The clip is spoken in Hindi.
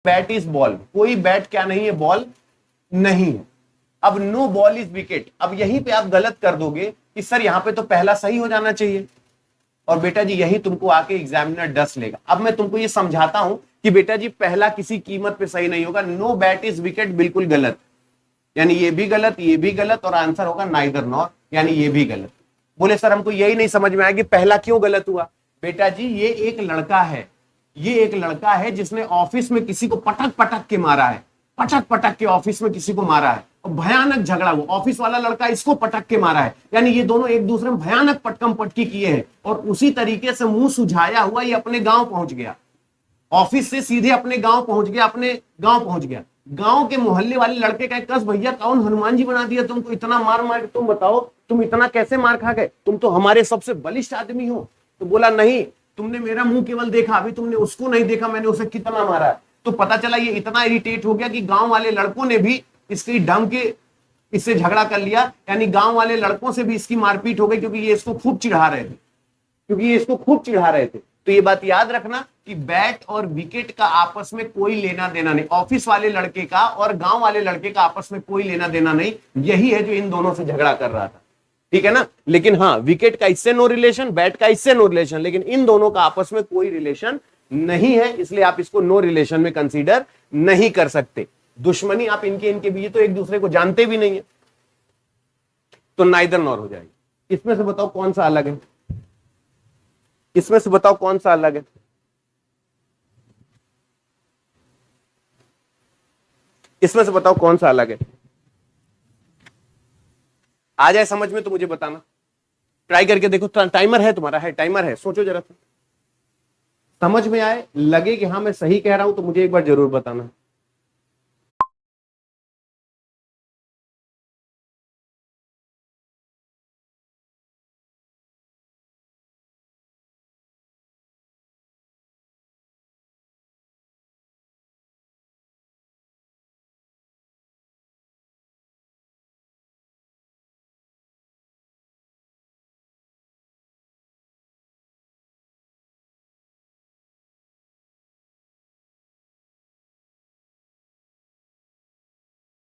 बैट इज बॉल, कोई बैट क्या नहीं है, बॉल नहीं है। अब नो बॉल इज विकेट, अब यहीं पे आप गलत कर दोगे कि सर यहां पे तो पहला सही हो जाना चाहिए, और बेटा जी यही तुमको आके एग्जामिनर डस लेगा। अब मैं तुमको ये समझाता हूं कि बेटा जी पहला किसी कीमत पे सही नहीं होगा, नो बैट इज विकेट बिल्कुल गलत, यानी ये भी गलत, ये भी गलत, और आंसर होगा नाइदर नॉर, यानी ये भी गलत। बोले सर हमको यही नहीं समझ में आया कि पहला क्यों गलत हुआ। बेटा जी ये एक लड़का है, ये एक लड़का है जिसने ऑफिस में किसी को पटक पटक के मारा है, पटक पटक के ऑफिस में किसी को मारा है, और भयानक झगड़ा हुआ, ऑफिस वाला लड़का इसको पटक के मारा है, यानी ये दोनों एक दूसरे में भयानक पटकम पटकी किए हैं, और उसी तरीके से मुंह सुझाया हुआ ये अपने गांव पहुंच गया, ऑफिस से सीधे अपने गांव पहुंच गया, अपने गांव पहुंच गया। गांव के मोहल्ले वाले लड़के का कस भैया कौन हनुमान जी बना दिया तुमको, इतना मार मार, तुम बताओ तुम इतना कैसे मार खा गए, तुम तो हमारे सबसे बलिष्ठ आदमी हो। तो बोला नहीं, तुमने मेरा मुंह केवल देखा, अभी तुमने उसको नहीं देखा मैंने उसे कितना मारा है। तो पता चला ये इतना इरिटेट हो गया कि गांव वाले लड़कों ने भी इसकी ढंग के इससे झगड़ा कर लिया, यानी गांव वाले लड़कों से भी इसकी मारपीट हो गई, क्योंकि ये इसको खूब चिढ़ा रहे थे, क्योंकि ये इसको खूब चिढ़ा रहे थे। तो ये बात याद रखना कि बैट और विकेट का आपस में कोई लेना देना नहीं, ऑफिस वाले लड़के का और गांव वाले लड़के का आपस में कोई लेना देना नहीं, यही है जो इन दोनों से झगड़ा कर रहा था, ठीक है ना। लेकिन हाँ, विकेट का इससे नो रिलेशन, बैट का इससे नो रिलेशन, लेकिन इन दोनों का आपस में कोई रिलेशन नहीं है, इसलिए आप इसको नो रिलेशन में कंसीडर नहीं कर सकते। दुश्मनी आप इनके बीच, तो एक दूसरे को जानते भी नहीं है, तो नाइदर नॉर हो जाएगी। इसमें से बताओ कौन सा अलग है, इसमें से बताओ कौन सा अलग है। इसमें से बताओ कौन सा अलग है, आ जाए समझ में तो मुझे बताना, ट्राई करके देखो। टाइमर है तुम्हारा, है टाइमर है, सोचो जरा सा, समझ में आए, लगे कि हाँ मैं सही कह रहा हूं तो मुझे एक बार जरूर बताना।